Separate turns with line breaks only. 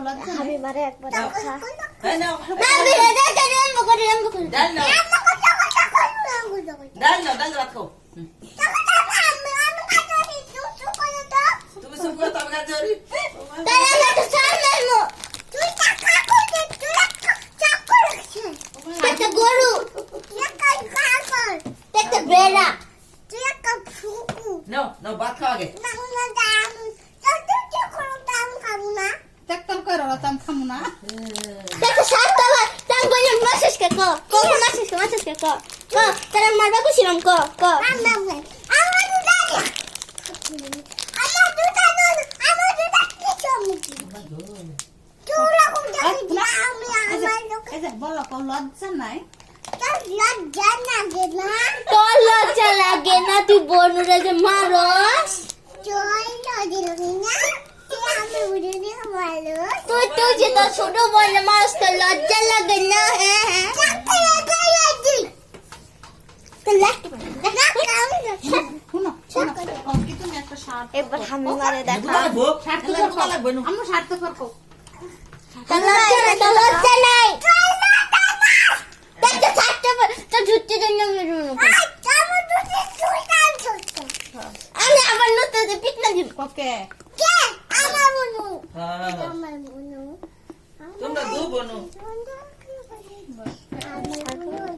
লজ্জা
আমি মারে একবার দেখা
এই নাও ডাল ভাত খাও তুমি সব করে তবে কাজ করি নাও নাও ভাত খাও আগে
দেখতাম করো আমি খামু না এই যে বলো কো লজ্জা নাই
তোর লজ্জা লাগে না তুই বনুরা যে মারস তুই তুই যে তোর ছোট বোন মারস তোর লজ্জা লাগে না
শুনো কি তুমি একটা শার্ট
এবার আমি মারে দেখা
লাগবো
শার্ট তো
লাগবো
আমরা শার্ট তো পরকো
তোর লজ্জা নাই